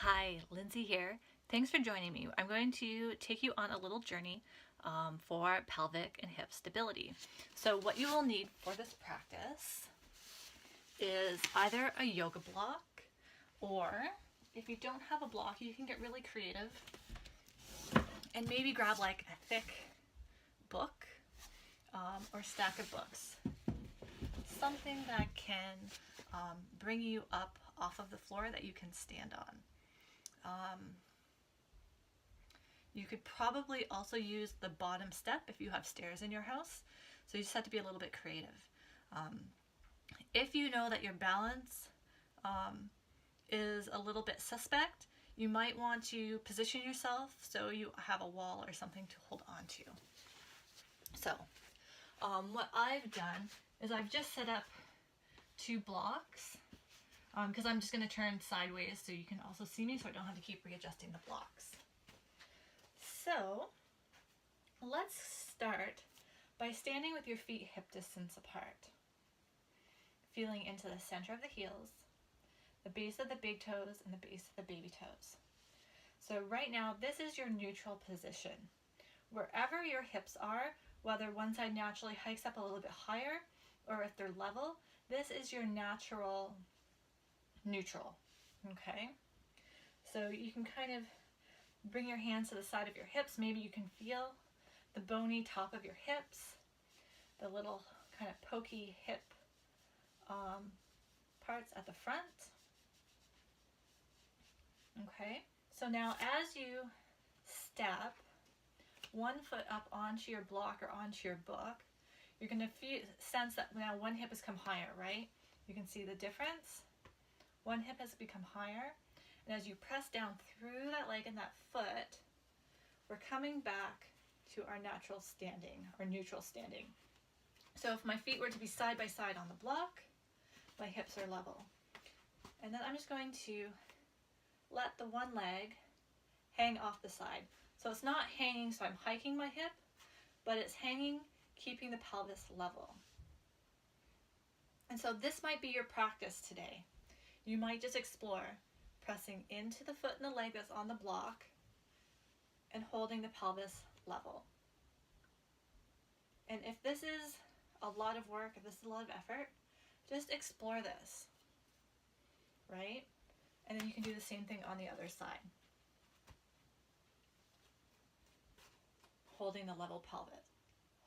Hi, Lindsay here. Thanks for joining me. I'm going to take you on a little journey for pelvic and hip stability. So what you will need for this practice is either a yoga block, or if you don't have a block, you can get really creative and maybe grab like a thick book or stack of books. Something that can bring you up off of the floor that you can stand on. You could probably also use the bottom step if you have stairs in your house. So you just have to be a little bit creative. If you know that your balance is a little bit suspect, you might want to position yourself so you have a wall or something to hold on to. So what I've done is I've just set up 2 blocks because I'm just going to turn sideways so you can also see me, so I don't have to keep readjusting the blocks. So let's start by standing with your feet hip distance apart, feeling into the center of the heels, the base of the big toes, and the base of the baby toes. So right now, this is your neutral position. Wherever your hips are, whether one side naturally hikes up a little bit higher or if they're level, this is your natural neutral, okay? So you can kind of bring your hands to the side of your hips. Maybe you can feel the bony top of your hips, the little kind of pokey hip parts at the front. Okay, so now as you step one foot up onto your block or onto your book, you're going to sense that now one hip has come higher, right? You can see the difference. One hip has become higher, and as you press down through that leg and that foot, we're coming back to our natural standing, or neutral standing. So if my feet were to be side by side on the block, my hips are level. And then I'm just going to let the one leg hang off the side. So it's not hanging, so I'm hiking my hip, but it's hanging, keeping the pelvis level. And so this might be your practice today. You might just explore pressing into the foot and the leg that's on the block and holding the pelvis level. And if this is a lot of work, if this is a lot of effort, just explore this, right? And then you can do the same thing on the other side. Holding the level pelvis.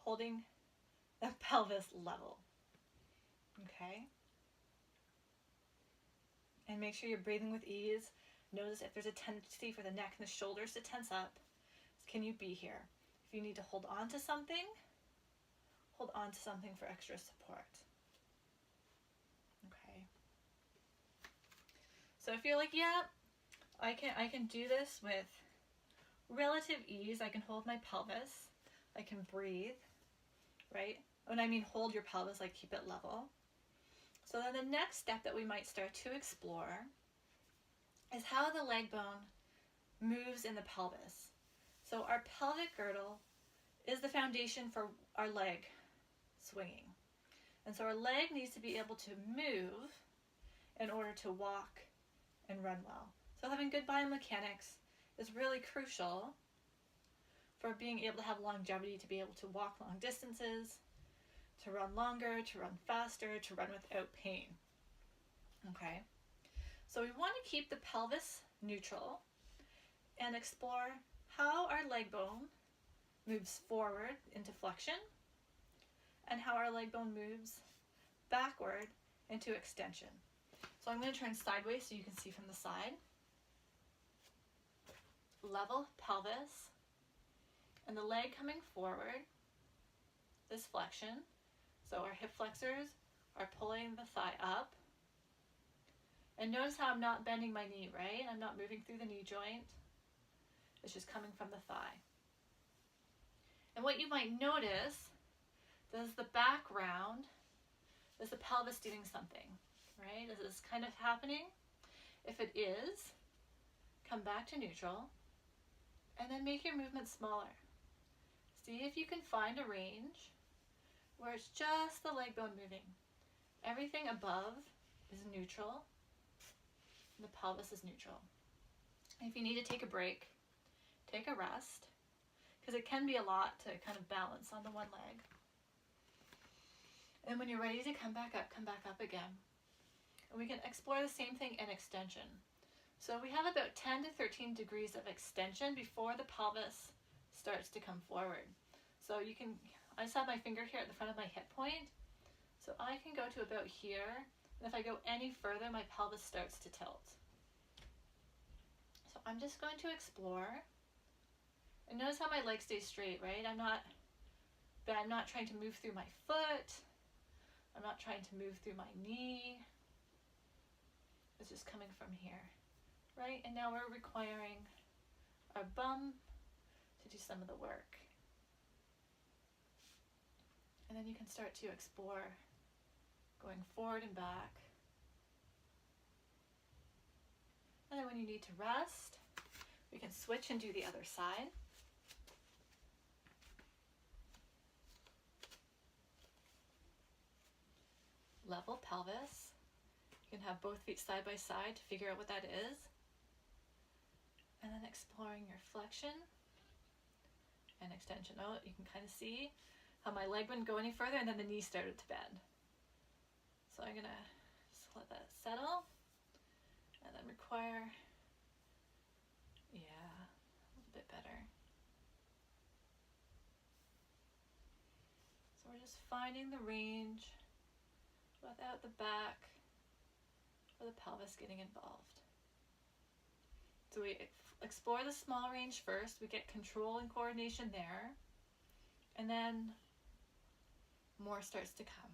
Holding the pelvis level. Okay? And make sure you're breathing with ease. Notice if there's a tendency for the neck and the shoulders to tense up. Can you be here? If you need to hold on to something, hold on to something for extra support. Okay. So if you're like, yeah, I can do this with relative ease. I can hold my pelvis. I can breathe, right? When I mean hold your pelvis, like keep it level. So then the next step that we might start to explore is how the leg bone moves in the pelvis. So our pelvic girdle is the foundation for our leg swinging. And so our leg needs to be able to move in order to walk and run well. So having good biomechanics is really crucial for being able to have longevity, to be able to walk long distances, to run longer, to run faster, to run without pain. Okay, so we want to keep the pelvis neutral and explore how our leg bone moves forward into flexion and how our leg bone moves backward into extension. So I'm going to turn sideways so you can see from the side. Level pelvis and the leg coming forward, this flexion. So our hip flexors are pulling the thigh up. And notice how I'm not bending my knee, right? I'm not moving through the knee joint. It's just coming from the thigh. And what you might notice, does the background, is the pelvis doing something, right? Is this kind of happening? If it is, come back to neutral and then make your movement smaller. See if you can find a range where it's just the leg bone moving. Everything above is neutral. The pelvis is neutral. If you need to take a break, take a rest, because it can be a lot to kind of balance on the one leg. And when you're ready to come back up again. And we can explore the same thing in extension. So we have about 10 to 13 degrees of extension before the pelvis starts to come forward. So you can, I just have my finger here at the front of my hip point. So I can go to about here. And if I go any further, my pelvis starts to tilt. So I'm just going to explore. And notice how my leg stays straight, right? I'm not trying to move through my foot. I'm not trying to move through my knee. It's just coming from here, right? And now we're requiring our bum to do some of the work. And then you can start to explore going forward and back. And then when you need to rest, we can switch and do the other side. Level pelvis. You can have both feet side by side to figure out what that is. And then exploring your flexion and extension. Oh, you can kind of see how my leg wouldn't go any further and then the knee started to bend. So I'm gonna just let that settle and then require, yeah, a little bit better. So we're just finding the range without the back or the pelvis getting involved. So we explore the small range first, we get control and coordination there, and then more starts to come.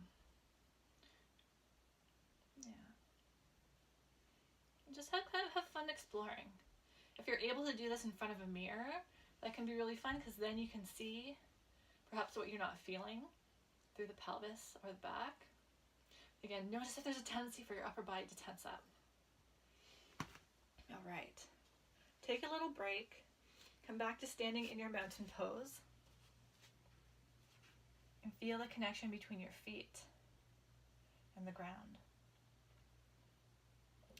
Yeah. And just have fun exploring. If you're able to do this in front of a mirror, that can be really fun because then you can see perhaps what you're not feeling through the pelvis or the back. Again, notice if there's a tendency for your upper body to tense up. All right. Take a little break. Come back to standing in your mountain pose. And feel the connection between your feet and the ground.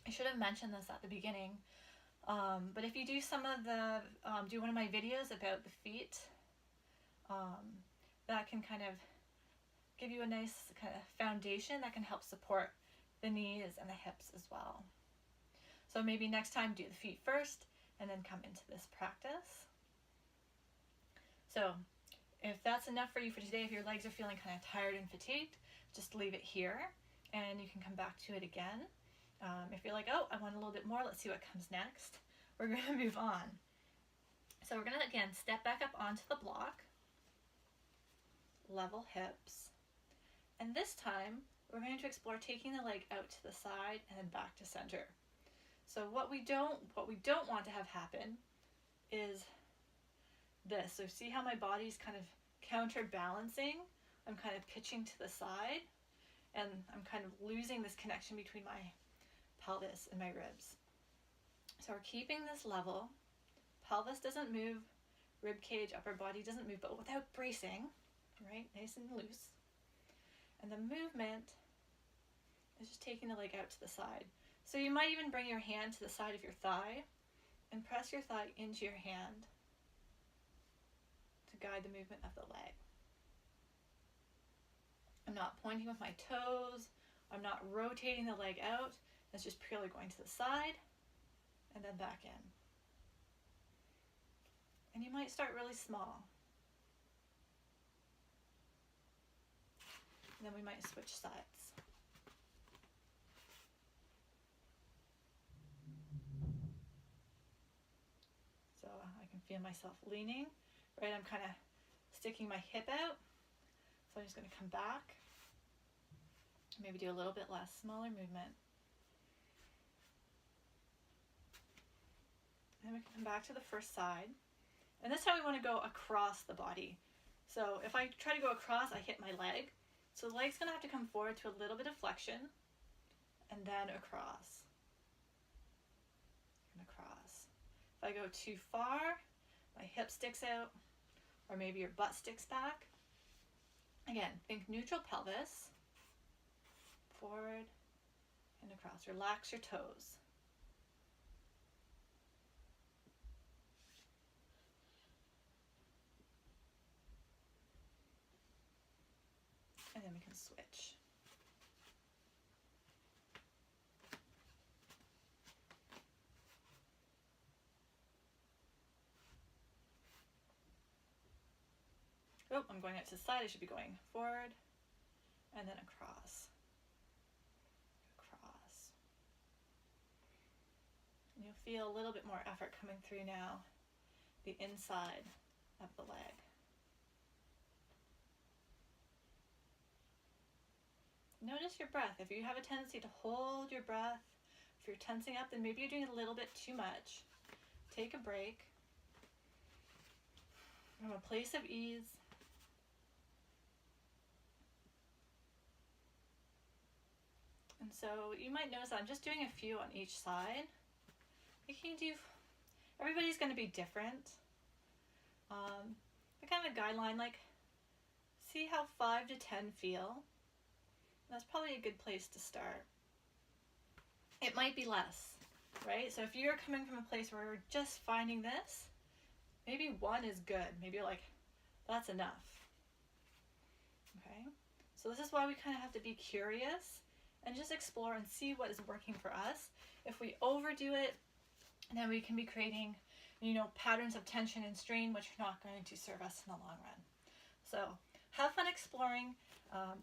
I should have mentioned this at the beginning, but if you do some of the, do one of my videos about the feet, that can kind of give you a nice kind of foundation that can help support the knees and the hips as well. So maybe next time do the feet first and then come into this practice. So if that's enough for you for today, if your legs are feeling kind of tired and fatigued, just leave it here and you can come back to it again. If you're like, oh, I want a little bit more, let's see what comes next. We're going to move on. So we're going to, again, step back up onto the block, level hips, and this time we're going to explore taking the leg out to the side and then back to center. So what we don't want to have happen is this. So see how my body's kind of counterbalancing? I'm kind of pitching to the side and I'm kind of losing this connection between my pelvis and my ribs. So we're keeping this level. Pelvis doesn't move, rib cage, upper body doesn't move, but without bracing, right? Nice and loose. And the movement is just taking the leg out to the side. So you might even bring your hand to the side of your thigh and press your thigh into your hand to guide the movement of the leg. I'm not pointing with my toes. I'm not rotating the leg out. It's just purely going to the side and then back in. And you might start really small. And then we might switch sides. So I can feel myself leaning, right? I'm kind of sticking my hip out. So I'm just going to come back. Maybe do a little bit less, smaller movement. And then we can come back to the first side. And this time we want to go across the body. So if I try to go across, I hit my leg. So the leg's going to have to come forward to a little bit of flexion and then across. And across. If I go too far, my hip sticks out, or maybe your butt sticks back. Again, think neutral pelvis, forward and across. Relax your toes. and then we can switch. Oh, I'm going out to the side. I should be going forward and then across. Across. And you'll feel a little bit more effort coming through now, the inside of the leg. Notice your breath. If you have a tendency to hold your breath, if you're tensing up, then maybe you're doing a little bit too much. Take a break from a place of ease. And so you might notice that I'm just doing a few on each side. You can do, everybody's going to be different. The kind of a guideline, like see how 5 to 10 feel. That's probably a good place to start. It might be less, right? So if you're coming from a place where you're just finding this, maybe 1 is good. Maybe you're like, that's enough. Okay? So this is why we kind of have to be curious and just explore and see what is working for us. If we overdo it, then we can be creating, patterns of tension and strain, which are not going to serve us in the long run. So have fun exploring.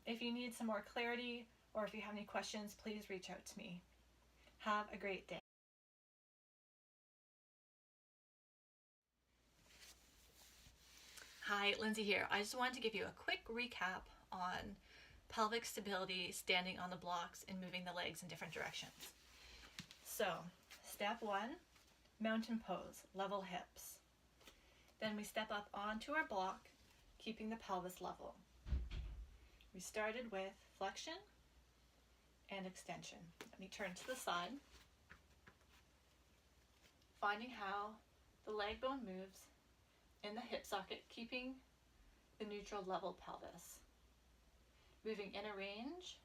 If you need some more clarity or if you have any questions, please reach out to me. Have a great day. Hi, Lindsay here. I just wanted to give you a quick recap on pelvic stability, standing on the blocks and moving the legs in different directions. So, step 1, mountain pose, level hips. Then we step up onto our block, keeping the pelvis level. We started with flexion and extension. Let me turn to the side, finding how the leg bone moves in the hip socket, keeping the neutral level pelvis. Moving in a range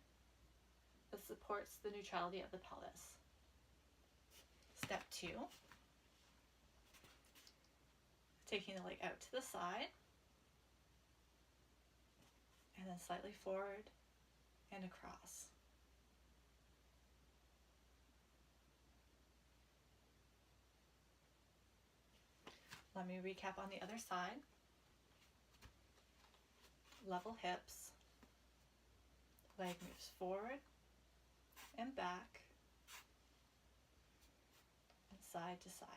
that supports the neutrality of the pelvis. Step 2, taking the leg out to the side, and then slightly forward and across. Let me recap on the other side. Level hips. Leg moves forward and back and side to side.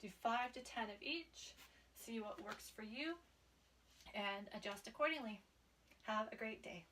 Do 5 to 10 of each. See what works for you and adjust accordingly. Have a great day.